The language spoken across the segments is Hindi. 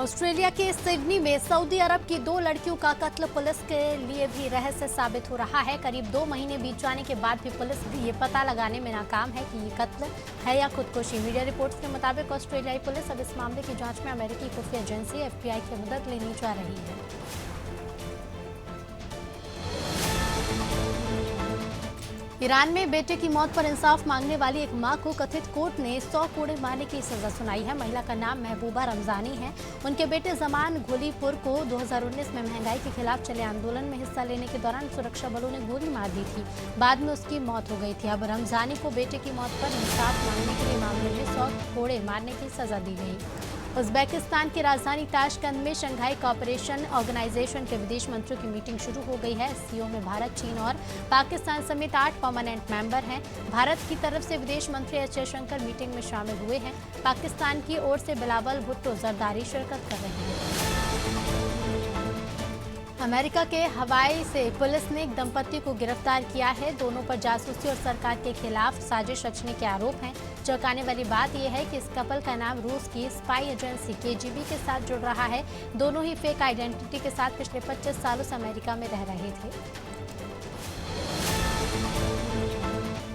ऑस्ट्रेलिया के सिडनी में सऊदी अरब की 2 लड़कियों का कत्ल पुलिस के लिए भी रहस्य साबित हो रहा है। करीब 2 महीने बीत जाने के बाद भी पुलिस भी ये पता लगाने में नाकाम है कि ये कत्ल है या खुदकुशी। मीडिया रिपोर्ट्स के मुताबिक ऑस्ट्रेलियाई पुलिस अब इस मामले की जांच में अमेरिकी खुफिया एजेंसी FBI की मदद लेने जा रही है। ईरान में बेटे की मौत पर इंसाफ मांगने वाली एक मां को कथित कोर्ट ने 100 कोड़े मारने की सजा सुनाई है। महिला का नाम महबूबा रमजानी है। उनके बेटे जमान घोलीपुर को 2019 में महंगाई के खिलाफ चले आंदोलन में हिस्सा लेने के दौरान सुरक्षा बलों ने गोली मार दी थी। बाद में उसकी मौत हो गई थी। अब रमजानी को बेटे की मौत पर इंसाफ मांगने के लिए मामले में 100 कोड़े मारने की सजा दी गई। उज्बेकिस्तान की राजधानी ताशकंद में शंघाई कोऑपरेशन ऑर्गेनाइजेशन के विदेश मंत्रियों की मीटिंग शुरू हो गई है। सीओ में भारत, चीन और पाकिस्तान समेत 8 परमानेंट मेंबर हैं। भारत की तरफ से विदेश मंत्री एस जयशंकर मीटिंग में शामिल हुए हैं। पाकिस्तान की ओर से बिलावल भुट्टो जरदारी शिरकत कर रहे हैं। अमेरिका के हवाई से पुलिस ने एक दंपति को गिरफ्तार किया है। दोनों पर जासूसी और सरकार के खिलाफ साजिश रचने के आरोप हैं। चौंकाने वाली बात यह है कि इस कपल का नाम रूस की स्पाई एजेंसी KGB के साथ जुड़ रहा है। दोनों ही फेक आइडेंटिटी के साथ पिछले 25 सालों से अमेरिका में रह रहे थे।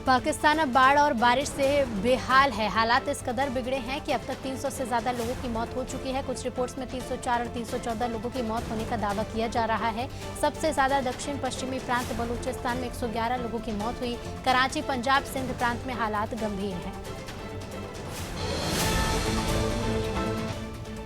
पाकिस्तान अब बाढ़ और बारिश से बेहाल है। हालात इस कदर बिगड़े हैं कि अब तक 300 से ज्यादा लोगों की मौत हो चुकी है। कुछ रिपोर्ट्स में 304 और 314 लोगों की मौत होने का दावा किया जा रहा है। सबसे ज्यादा दक्षिण पश्चिमी प्रांत बलूचिस्तान में 111 लोगों की मौत हुई। कराची, पंजाब, सिंध प्रांत में हालात गंभीर हैं।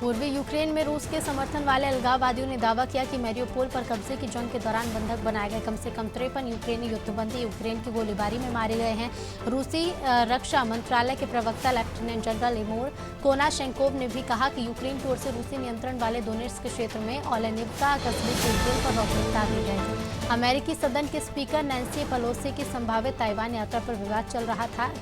पूर्वी यूक्रेन में रूस के समर्थन वाले अलगाववादियों ने दावा किया कि मैरियोपोल पर कब्जे की जंग के दौरान बंधक बनाए गए कम से कम 53 यूक्रेनी युद्धबंदी यूक्रेन की गोलीबारी में मारे गए हैं। रूसी रक्षा मंत्रालय के प्रवक्ता लेफ्टिनेंट जनरल इमोर कोनाशेंकोव ने भी कहा कि यूक्रेन की ओर से रूसी नियंत्रण वाले दोनेट्स्क क्षेत्र में ओलेनिवका कस्बे के जेल पर रोक लगा दी गई। अमेरिकी सदन के स्पीकर नैंसी पेलोसी की संभावित ताइवान यात्रा पर विवाद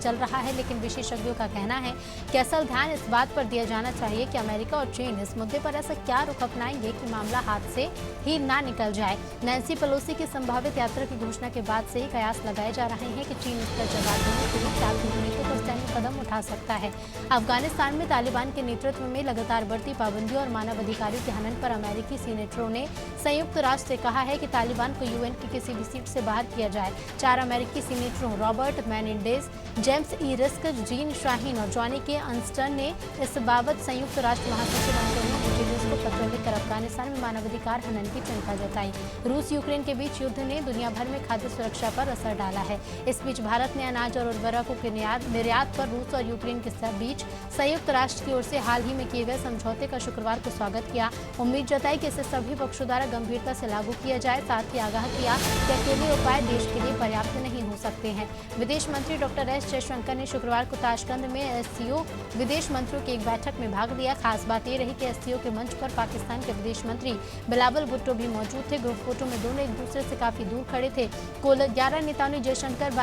चल रहा है, लेकिन विशेषज्ञों का कहना है कि असल ध्यान इस बात पर दिया जाना चाहिए कि अमेरिका और चीन इस मुद्दे पर ऐसा क्या रुख अपनाएंगे कि मामला हाथ से ही ना निकल जाए। नैंसी पेलोसी की संभावित यात्रा की घोषणा के बाद से ही कयास लगाए जा रहे हैं कि चीन इसका जवाब देने के लिए क्या कूटनीतिक और सैन्य कदम उठा सकता है। अफगानिस्तान में तालिबान के नेतृत्व में लगातार बढ़ती पाबंदियों और मानवाधिकारियों के हनन पर अमेरिकी सीनेटरों ने संयुक्त राष्ट्र से कहा है कि तालिबान को UN की किसी भी सीट से बाहर किया जाए। 4 अमेरिकी सीनेटरों रॉबर्ट मेनेंडेज, जेम्स ई रिस्क, जीन शाहीन और जॉनी के अंस्टन ने इस बाबत संयुक्त राष्ट्र महासचिव एंटोनियो गुटेरेस को पत्र लिखकर अफगानिस्तान में मानवाधिकार हनन की चिंता जताई। रूस यूक्रेन के बीच युद्ध ने दुनिया भर में खाद्य सुरक्षा पर असर डाला है। इस बीच भारत ने अनाज और उर्वरकों के निर्यात पर रूस और यूक्रेन के बीच संयुक्त राष्ट्र की ओर से हाल ही में किए गए समझौते का शुक्रवार को स्वागत किया। उम्मीद जताई कि इसे सभी पक्षों द्वारा गंभीरता से लागू किया जाए। साथ ही आगाह किया कि अकेले उपाय देश के लिए पर्याप्त नहीं हो सकते हैं। विदेश मंत्री डॉक्टर एस जयशंकर ने शुक्रवार को ताशकंद में SCO विदेश मंत्रियों की एक बैठक में भाग लिया। खास बात ये रही कि SCO के मंच पर पाकिस्तान के विदेश मंत्री बिलावल भुट्टो भी मौजूद थे। ग्रुप फोटो में दोनों एक दूसरे से काफी दूर खड़े थे। कुल 11 नेताओं ने जयशंकर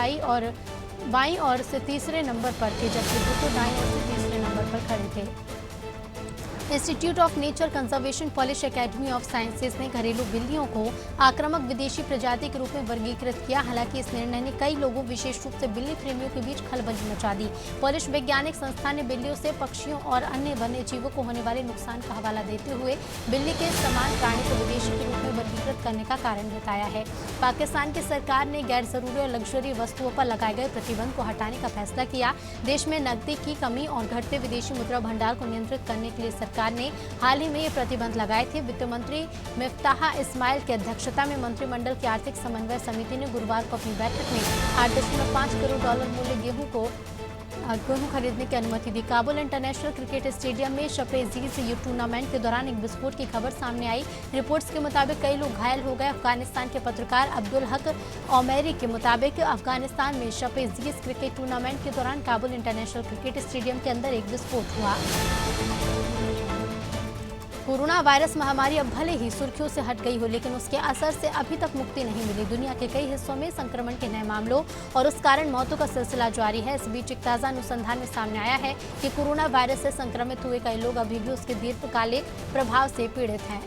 बाईं ओर से तीसरे नंबर पर थे, जबकि भुट्टो दाईं ओर से तीसरे नंबर पर खड़े थे। Institute of nature conservation polish academy of sciences ने घरेलू बिल्लियों को आक्रामक विदेशी प्रजाति के रूप में वर्गीकृत किया। हालांकि इस निर्णय ने कई लोगों, विशेष रूप से बिल्ली प्रेमियों के बीच खलबली मचा दी। पॉलिश वैज्ञानिक संस्था ने बिल्लियों से पक्षियों और अन्य वन्य जीवों को होने वाले नुकसान का हवाला देते हुए बिल्ली के समान प्राणी को विदेशी के रूप में वर्गीकृत करने का कारण बताया है। पाकिस्तान की सरकार ने गैर जरूरी और लग्जरी वस्तुओं पर लगाए गए प्रतिबंध को हटाने का फैसला किया। देश में नकदी की कमी और घटते विदेशी मुद्रा भंडार को नियंत्रित करने के लिए सरकार ने हाल ही में ये प्रतिबंध लगाए थे। वित्त मंत्री मिफ्ताह इस्माइल की अध्यक्षता में मंत्रिमंडल की आर्थिक समन्वय समिति ने गुरुवार को अपनी बैठक में $8.5 करोड़ मूल्य गेहूं खरीदने की अनुमति दी। काबुल इंटरनेशनल क्रिकेट स्टेडियम में शब-ए-ज़ीज़ टूर्नामेंट के दौरान एक विस्फोट की खबर सामने आई। रिपोर्ट्स के मुताबिक कई लोग घायल हो गए। अफगानिस्तान के पत्रकार अब्दुल हक ओमैरी के मुताबिक अफगानिस्तान में शब-ए-ज़ीज़ क्रिकेट टूर्नामेंट के दौरान काबुल इंटरनेशनल क्रिकेट स्टेडियम के अंदर एक विस्फोट हुआ। कोरोना वायरस महामारी अब भले ही सुर्खियों से हट गई हो, लेकिन उसके असर से अभी तक मुक्ति नहीं मिली। दुनिया के कई हिस्सों में संक्रमण के नए मामलों और उस कारण मौतों का सिलसिला जारी है। इस बीच एक ताज़ा अनुसंधान में सामने आया है कि कोरोना वायरस से संक्रमित हुए कई लोग अभी भी उसके दीर्घकालिक प्रभाव से पीड़ित हैं।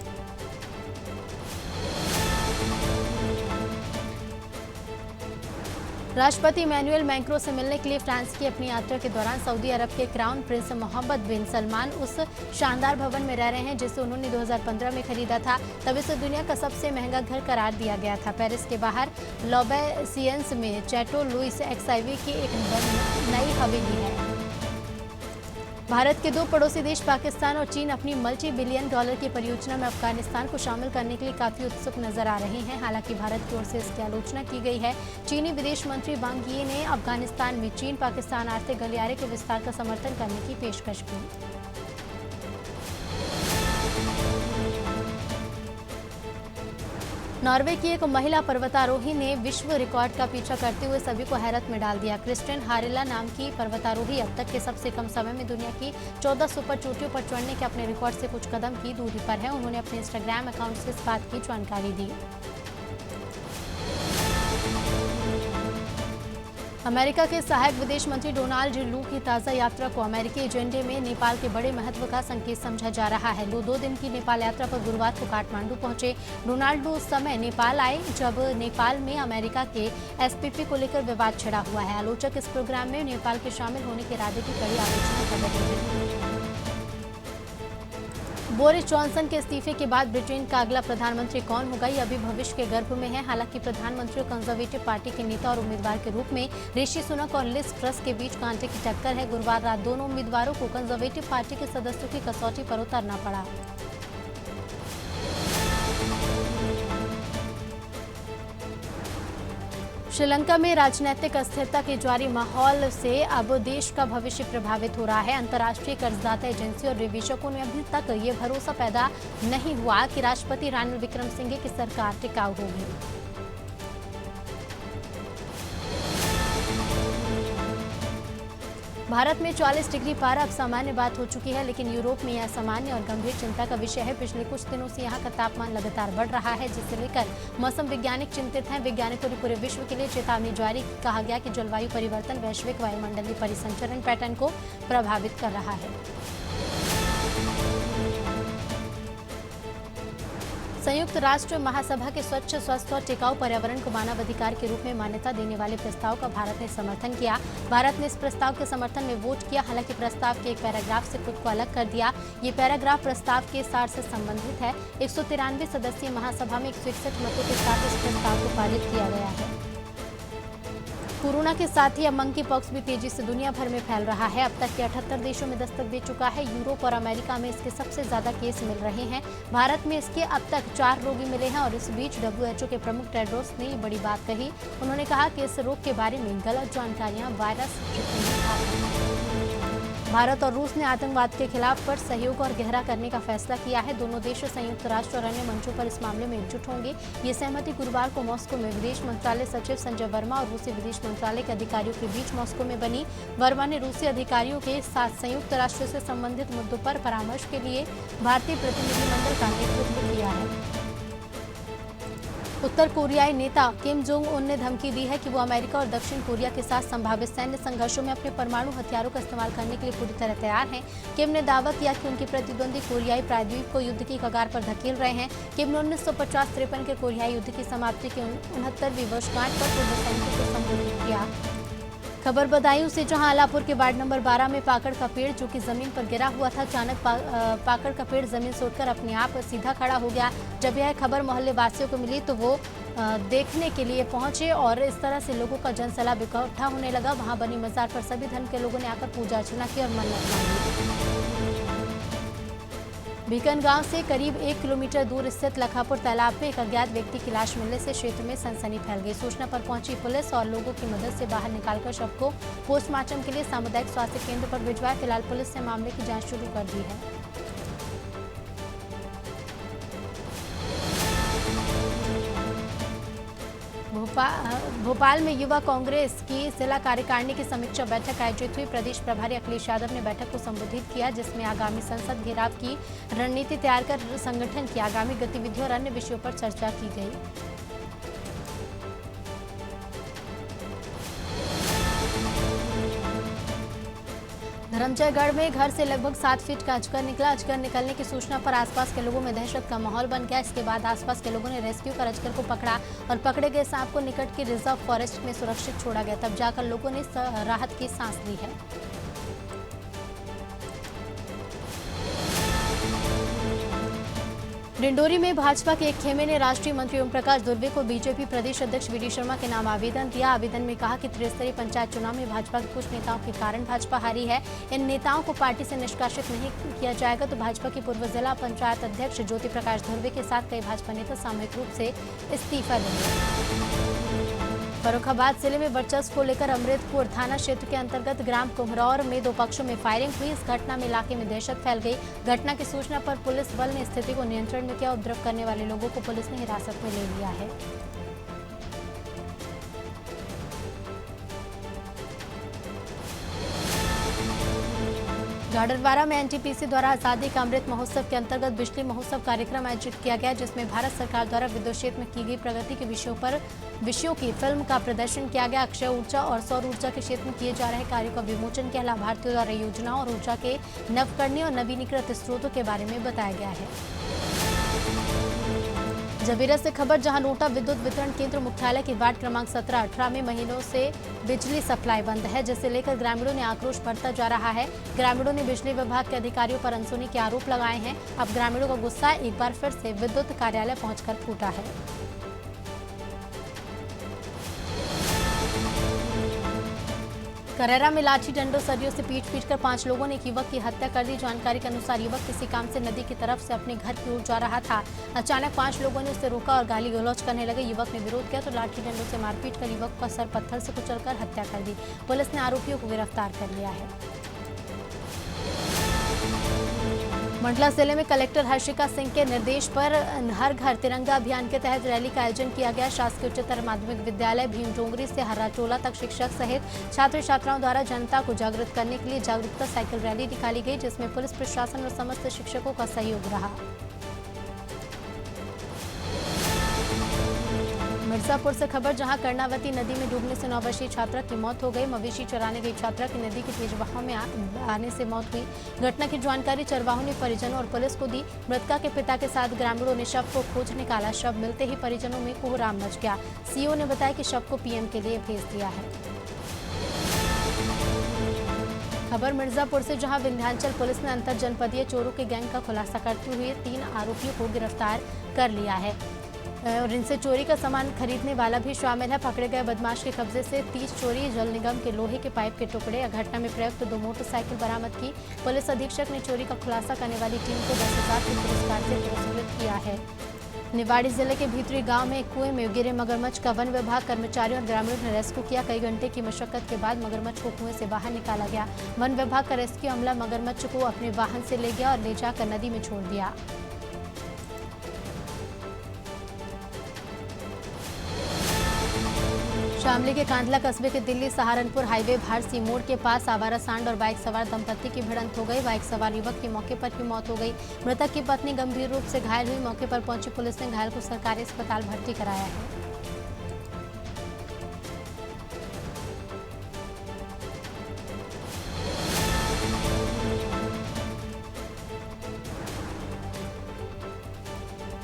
राष्ट्रपति इमैनुअल मैक्रों से मिलने के लिए फ्रांस की अपनी यात्रा के दौरान सऊदी अरब के क्राउन प्रिंस मोहम्मद बिन सलमान उस शानदार भवन में रह रहे हैं जिसे उन्होंने 2015 में खरीदा था। तब इसे दुनिया का सबसे महंगा घर करार दिया गया था। पेरिस के बाहर लॉबेसियंस में चैटो लुइस एक्साइवी की एक नई हवेली है। भारत के दो पड़ोसी देश पाकिस्तान और चीन अपनी मल्टी बिलियन डॉलर की परियोजना में अफगानिस्तान को शामिल करने के लिए काफी उत्सुक नजर आ रहे हैं। हालांकि भारत की ओर से इसकी आलोचना की गई है। चीनी विदेश मंत्री वांग यी ने अफगानिस्तान में चीन पाकिस्तान आर्थिक गलियारे के विस्तार का समर्थन करने की पेशकश की। नॉर्वे की एक महिला पर्वतारोही ने विश्व रिकॉर्ड का पीछा करते हुए सभी को हैरत में डाल दिया। क्रिस्टिन हारेला नाम की पर्वतारोही अब तक के सबसे कम समय में दुनिया की 14 सुपर चोटियों पर चढ़ने के अपने रिकॉर्ड से कुछ कदम की दूरी पर है। उन्होंने अपने इंस्टाग्राम अकाउंट से इस बात की जानकारी दी। अमेरिका के सहायक विदेश मंत्री डोनाल्ड लू की ताज़ा यात्रा को अमेरिकी एजेंडे में नेपाल के बड़े महत्व का संकेत समझा जा रहा है। लू 2 दिन की नेपाल यात्रा पर गुरुवार को काठमांडू पहुंचे। डोनाल्ड लू उस समय नेपाल आए जब नेपाल में अमेरिका के एसपीपी को लेकर विवाद छिड़ा हुआ है। आलोचक इस प्रोग्राम में नेपाल के शामिल होने के इरादे की कड़ी आलोचना कर रहे हैं। बोरिस जॉनसन के इस्तीफे के बाद ब्रिटेन का अगला प्रधानमंत्री कौन होगा, ये अभी भविष्य के गर्भ में है। हालांकि प्रधानमंत्री और कंजर्वेटिव पार्टी के नेता और उम्मीदवार के रूप में ऋषि सुनक और लिज ट्रस के बीच कांटे की टक्कर है। गुरुवार रात दोनों उम्मीदवारों को कंजर्वेटिव पार्टी के सदस्यों की कसौटी पर उतरना पड़ा। श्रीलंका में राजनीतिक अस्थिरता के जारी माहौल से अब देश का भविष्य प्रभावित हो रहा है। अंतर्राष्ट्रीय कर्जदाता एजेंसी और निवेशकों में अभी तक ये भरोसा पैदा नहीं हुआ कि राष्ट्रपति रानिल विक्रमसिंघे की सरकार टिकाऊ होगी। भारत में 40 डिग्री पारा अब सामान्य बात हो चुकी है, लेकिन यूरोप में यह सामान्य और गंभीर चिंता का विषय है। पिछले कुछ दिनों से यहाँ का तापमान लगातार बढ़ रहा है, जिसे लेकर मौसम वैज्ञानिक चिंतित हैं। वैज्ञानिकों ने पूरे विश्व के लिए चेतावनी जारी कहा गया कि जलवायु परिवर्तन वैश्विक वायुमंडलीय परिसंचरण पैटर्न को प्रभावित कर रहा है। संयुक्त राष्ट्र महासभा के स्वच्छ, स्वस्थ और टिकाऊ पर्यावरण को मानव अधिकार के रूप में मान्यता देने वाले प्रस्ताव का भारत ने समर्थन किया। भारत ने इस प्रस्ताव के समर्थन में वोट किया। हालांकि प्रस्ताव के एक पैराग्राफ से खुद को अलग कर दिया। ये पैराग्राफ प्रस्ताव के सार से संबंधित है। 193 सदस्यीय महासभा में 161 मतों के साथ इस प्रस्ताव को पारित किया गया है। कोरोना के साथ ही अब मंकी पॉक्स भी तेजी से दुनिया भर में फैल रहा है। अब तक के 78 देशों में दस्तक दे चुका है। यूरोप और अमेरिका में इसके सबसे ज्यादा केस मिल रहे हैं। भारत में इसके अब तक 4 रोगी मिले हैं और इस बीच WHO के प्रमुख टेड्रोस ने बड़ी बात कही। उन्होंने कहा कि इस रोग के बारे में गलत जानकारियां वायरस भारत और रूस ने आतंकवाद के खिलाफ पर सहयोग और गहरा करने का फैसला किया है। दोनों देश संयुक्त राष्ट्र और अन्य मंचों पर इस मामले में एकजुट होंगे। ये सहमति गुरुवार को मॉस्को में विदेश मंत्रालय सचिव संजय वर्मा और रूसी विदेश मंत्रालय के अधिकारियों के बीच मॉस्को में बनी। वर्मा ने रूसी अधिकारियों के साथ संयुक्त राष्ट्र से संबंधित मुद्दों पर परामर्श के लिए भारतीय प्रतिनिधिमंडल का नेतृत्व किया है। उत्तर कोरियाई नेता किम जोंग उन ने धमकी दी है कि वो अमेरिका और दक्षिण कोरिया के साथ संभावित सैन्य संघर्षों में अपने परमाणु हथियारों का इस्तेमाल करने के लिए पूरी तरह तैयार हैं। किम ने दावा किया कि उनके प्रतिद्वंदी कोरियाई प्रायद्वीप को युद्ध की कगार पर धकेल रहे हैं। किम ने 1950-53 के कोरियाई युद्ध की समाप्ति की 69वीं वर्षगांठ पर पूर्व सैनिकों को संबोधित किया। खबर बदायूं से, जहां आलापुर के वार्ड नंबर 12 में पाकड़ का पेड़ जो कि जमीन पर गिरा हुआ था, अचानक पाकड़ का पेड़ जमीन से उठकर अपने आप सीधा खड़ा हो गया। जब यह खबर मोहल्ले वासियों को मिली तो वो देखने के लिए पहुंचे और इस तरह से लोगों का जनसैलाब इकट्ठा होने लगा। वहां बनी मजार पर सभी धर्म के लोगों ने आकर पूजा अर्चना की और मन्नत मांगी। बीकन गांव से करीब 1 किलोमीटर दूर स्थित लखापुर तालाब में एक अज्ञात व्यक्ति की लाश मिलने से क्षेत्र में सनसनी फैल गई। सूचना पर पहुंची पुलिस और लोगों की मदद से बाहर निकालकर शव को पोस्टमार्टम के लिए सामुदायिक स्वास्थ्य केंद्र पर भिजवाया। फिलहाल पुलिस ने मामले की जांच शुरू कर दी है। भोपाल में युवा कांग्रेस की जिला कार्यकारिणी की समीक्षा बैठक आयोजित हुई। प्रदेश प्रभारी अखिलेश यादव ने बैठक को संबोधित किया, जिसमें आगामी संसद घेराव की रणनीति तैयार कर संगठन की आगामी गतिविधियों और अन्य विषयों पर चर्चा की गई। धर्मजयगढ़ में घर से लगभग 7 फीट का अजगर निकला। अजगर निकलने की सूचना पर आसपास के लोगों में दहशत का माहौल बन गया। इसके बाद आसपास के लोगों ने रेस्क्यू कर अजगर को पकड़ा और पकड़े गए सांप को निकट के रिजर्व फॉरेस्ट में सुरक्षित छोड़ा गया। तब जाकर लोगों ने राहत की सांस ली है। डिंडोरी में भाजपा के एक खेमे ने राष्ट्रीय मंत्री ओम प्रकाश दुर्वे को बीजेपी प्रदेश अध्यक्ष वी डी शर्मा के नाम आवेदन दिया। आवेदन में कहा कि त्रिस्तरीय पंचायत चुनाव में भाजपा के कुछ नेताओं के कारण भाजपा हारी है। इन नेताओं को पार्टी से निष्कासित नहीं किया जाएगा तो भाजपा के पूर्व जिला पंचायत अध्यक्ष ज्योति प्रकाश दुर्वे के साथ कई भाजपा नेता सामूहिक रूप से इस्तीफा देंगे। फर्रुखाबाद जिले में वर्चस्व को लेकर अमृतपुर थाना क्षेत्र के अंतर्गत ग्राम कुम्हरौर में 2 पक्षों में फायरिंग हुई। इस घटना में इलाके में दहशत फैल गई। घटना की सूचना पर पुलिस बल ने स्थिति को नियंत्रण में किया। उपद्रव करने वाले लोगों को पुलिस ने हिरासत में ले लिया है। गाडरवारा में एनटीपीसी द्वारा आजादी का अमृत महोत्सव के अंतर्गत बिजली महोत्सव कार्यक्रम आयोजित किया गया, जिसमें भारत सरकार द्वारा विद्युत क्षेत्र में की गई प्रगति के विषयों की फिल्म का प्रदर्शन किया गया। अक्षय ऊर्जा और सौर ऊर्जा के क्षेत्र में किए जा रहे कार्यों का विमोचन किया। लाभार्थियों द्वारा योजनाओं और ऊर्जा के नवकरणीय और नवीनीकृत स्रोतों के बारे में बताया गया है। जबीरा से खबर, जहां नोटा विद्युत वितरण केंद्र मुख्यालय के वार्ड क्रमांक 17-18 में महीनों से बिजली सप्लाई बंद है, जिसे लेकर ग्रामीणों ने आक्रोश बढ़ता जा रहा है। ग्रामीणों ने बिजली विभाग के अधिकारियों पर अनसुनी के आरोप लगाए हैं। अब ग्रामीणों का गुस्सा एक बार फिर से विद्युत कार्यालय पहुंचकर फूटा है। करेरा में लाठी डंडों सरियों से पीट कर 5 लोगों ने एक युवक की हत्या कर दी। जानकारी के अनुसार युवक किसी काम से नदी की तरफ से अपने घर की ओर जा रहा था। अचानक 5 लोगों ने उसे रोका और गाली गलौज करने लगे। युवक ने विरोध किया तो लाठी डंडों से मारपीट कर युवक का सर पत्थर से कुचलकर हत्या कर दी। पुलिस ने आरोपियों को गिरफ्तार कर लिया है। मंडला जिले में कलेक्टर हर्षिका सिंह के निर्देश पर हर घर तिरंगा अभियान के तहत रैली का आयोजन किया गया। शासकीय उच्चतर माध्यमिक विद्यालय भीमडोंगरी से हर्राटोला तक शिक्षक सहित छात्र छात्राओं द्वारा जनता को जागरूक करने के लिए जागरूकता साइकिल रैली निकाली गई, जिसमें पुलिस प्रशासन और समस्त शिक्षकों का सहयोग रहा। मिर्जापुर से खबर, जहां कर्णावती नदी में डूबने से 9 वर्षीय छात्रा की मौत हो गई। मवेशी चराने गई छात्रा की नदी के तेज बहाव में आने से मौत हुई। घटना की जानकारी चरवाहों ने परिजनों और पुलिस को दी। मृतका के पिता के साथ ग्रामीणों ने शव को खोज निकाला। शव मिलते ही परिजनों में कोहराम मच गया। सीओ ने बताया कि शव को पीएम के लिए भेज दिया है। खबर मिर्जापुर से, जहां विंध्याचल पुलिस ने अंतर जनपदीय चोरों के गैंग का खुलासा करते हुए 3 आरोपियों को गिरफ्तार कर लिया है और इनसे चोरी का सामान खरीदने वाला भी शामिल है। पकड़े गए बदमाश के कब्जे से 30 चोरी जल निगम के लोहे के पाइप के टुकड़े। घटना में प्रयुक्त 2 मोटरसाइकिल बरामद की। पुलिस अधीक्षक ने चोरी का खुलासा करने वाली टीम को 10,000 के पुरस्कार से पुरस्कृत किया है। निवाड़ी जिले के भीतरी गांव में एक कुएं में गिरे मगरमच्छ का वन विभाग कर्मचारियों और ग्रामीणों ने रेस्क्यू किया। कई घंटे की मशक्कत के बाद मगरमच्छ को कुएं से बाहर निकाला गया। वन विभाग का रेस्क्यू अमला मगरमच्छ को अपने वाहन से ले गया और ले जाकर नदी में छोड़ दिया। शामली के कांधला कस्बे के दिल्ली सहारनपुर हाईवे भारसी मोड़ के पास आवारा सांड और बाइक सवार दंपत्ति की भिड़ंत हो गई। बाइक सवार युवक की मौके पर ही मौत हो गई। मृतक की पत्नी गंभीर रूप से घायल हुई। मौके पर पहुंची पुलिस ने घायल को सरकारी अस्पताल भर्ती कराया है।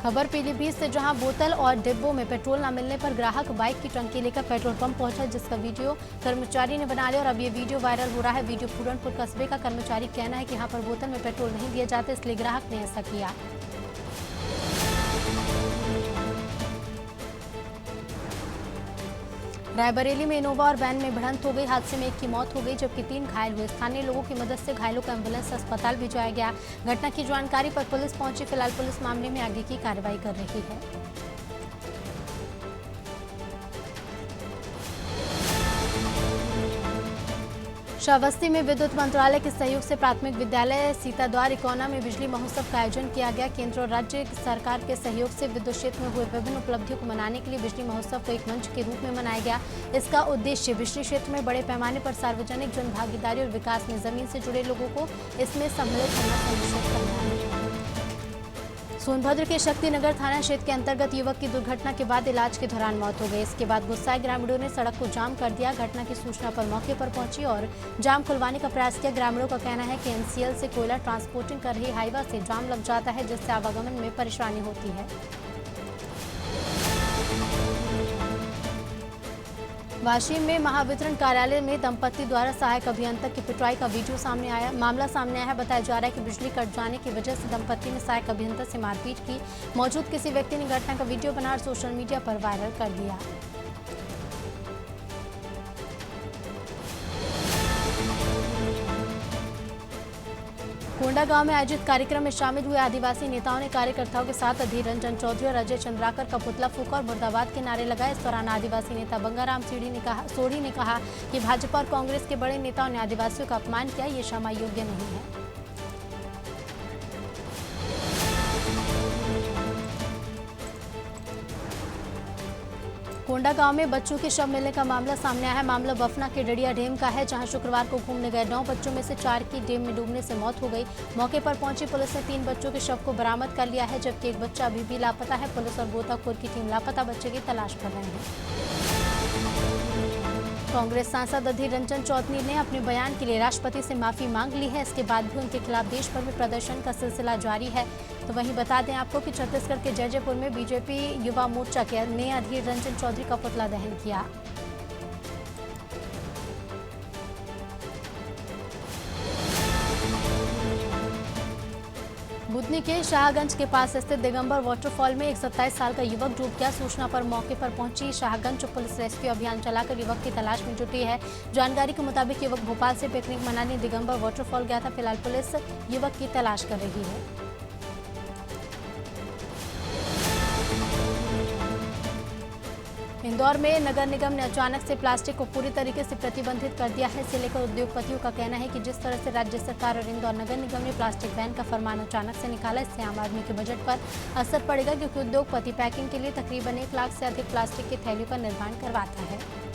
खबर पीलीभीत से, जहां बोतल और डिब्बों में पेट्रोल न मिलने पर ग्राहक बाइक की टंकी लेकर पेट्रोल पंप पहुंचा, जिसका वीडियो कर्मचारी ने बना लिया और अब ये वीडियो वायरल हो रहा है। वीडियो पूरनपुर कस्बे का कर्मचारी कहना है कि यहां पर बोतल में पेट्रोल नहीं दिया जाता, इसलिए ग्राहक ने ऐसा किया। रायबरेली में इनोवा और वैन में भिड़ंत हो गई। हादसे में एक की मौत हो गई जबकि 3 घायल हुए। स्थानीय लोगों की मदद से घायलों को एम्बुलेंस से अस्पताल भिजवाया गया। घटना की जानकारी पर पुलिस पहुंची। फिलहाल पुलिस मामले में आगे की कार्रवाई कर रही है। श्रावस्ती में विद्युत मंत्रालय के सहयोग से प्राथमिक विद्यालय सीताद्वार इकोना में बिजली महोत्सव का आयोजन किया गया। केंद्र और राज्य सरकार के सहयोग से विद्युत क्षेत्र में हुए विभिन्न उपलब्धियों को मनाने के लिए बिजली महोत्सव को एक मंच के रूप में मनाया गया। इसका उद्देश्य बिजली क्षेत्र में बड़े पैमाने पर सार्वजनिक जन भागीदारी और विकास में जमीन से जुड़े लोगों को इसमें सम्मिलित होना सुनिश्चित करना है। सोनभद्र के शक्तिनगर थाना क्षेत्र के अंतर्गत युवक की दुर्घटना के बाद इलाज के दौरान मौत हो गई। इसके बाद गुस्साए ग्रामीणों ने सड़क को जाम कर दिया। घटना की सूचना पर मौके पर पहुंची और जाम खुलवाने का प्रयास किया। ग्रामीणों का कहना है कि एनसीएल से कोयला ट्रांसपोर्टिंग कर रही हाईवा से जाम लग जाता है, जिससे आवागमन में परेशानी होती है। वाशिम में महावितरण कार्यालय में दंपति द्वारा सहायक अभियंता की पिटवाई का वीडियो मामला सामने आया है। बताया जा रहा है कि बिजली कट जाने की वजह से दंपति ने सहायक अभियंता से मारपीट की। मौजूद किसी व्यक्ति ने घटना का वीडियो बना और सोशल मीडिया पर वायरल कर दिया। कोंडागांव में आयोजित कार्यक्रम में शामिल हुए आदिवासी नेताओं ने कार्यकर्ताओं के साथ अधीर रंजन चौधरी और अजय चंद्राकर का पुतला फूंका और मुर्दाबाद के नारे लगाए। इस दौरान आदिवासी नेता बंगाराम सोढ़ी ने कहा कि भाजपा और कांग्रेस के बड़े नेताओं ने आदिवासियों का अपमान किया, ये क्षमा योग्य नहीं है। कोंडागांव में बच्चों के शव मिलने का मामला सामने आया है। मामला बफना के डडिया डैम का है, जहां शुक्रवार को घूमने गए 9 बच्चों में से 4 की डैम में डूबने से मौत हो गई। मौके पर पहुंची पुलिस ने 3 बच्चों के शव को बरामद कर लिया है, जबकि एक बच्चा अभी भी लापता है। पुलिस और गोताखोर की टीम लापता बच्चे की तलाश कर रहे हैं। कांग्रेस सांसद अधीर रंजन चौधरी ने अपने बयान के लिए राष्ट्रपति से माफी मांग ली है। इसके बाद भी उनके खिलाफ देश भर में प्रदर्शन का सिलसिला जारी है। तो वहीं बता दें आपको कि छत्तीसगढ़ के जैजैपुर में बीजेपी युवा मोर्चा ने अधीर रंजन चौधरी का पुतला दहन किया। बुधनी के शाहगंज के पास स्थित दिगंबर वाटरफॉल में एक 27 साल का युवक डूब गया। सूचना पर मौके पर पहुंची शाहगंज पुलिस रेस्क्यू अभियान चलाकर युवक की तलाश में जुटी है। जानकारी के मुताबिक युवक भोपाल से पिकनिक मनाने दिगंबर वाटरफॉल गया था। फिलहाल पुलिस युवक की तलाश कर रही है। इंदौर में नगर निगम ने अचानक से प्लास्टिक को पूरी तरीके से प्रतिबंधित कर दिया है। इसे लेकर उद्योगपतियों का कहना है कि जिस तरह से राज्य सरकार और इंदौर नगर निगम ने प्लास्टिक बैन का फरमान अचानक से निकाला, इससे आम आदमी के बजट पर असर पड़ेगा, क्योंकि उद्योगपति पैकिंग के लिए तकरीबन 1 लाख से अधिक प्लास्टिक की थैलियों का निर्माण करवाता है।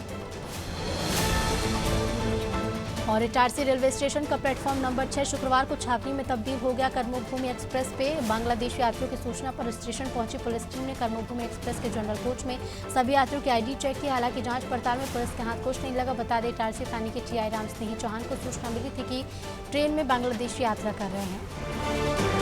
और इटारसी रेलवे स्टेशन का प्लेटफॉर्म नंबर 6 शुक्रवार को छावनी में तब्दील हो गया। कर्मभूमि एक्सप्रेस पे बांग्लादेशी यात्रियों की सूचना पर स्टेशन पहुंची पुलिस टीम ने कर्मभूमि एक्सप्रेस के जनरल कोच में सभी यात्रियों की आईडी चेक की। हालांकि जांच पड़ताल में पुलिस के हाथ कुछ नहीं लगा। बता दें, इटारसी थाने के टीआई राम स्नेही चौहान को सूचना मिली थी कि ट्रेन में बांग्लादेशी यात्रा कर रहे हैं।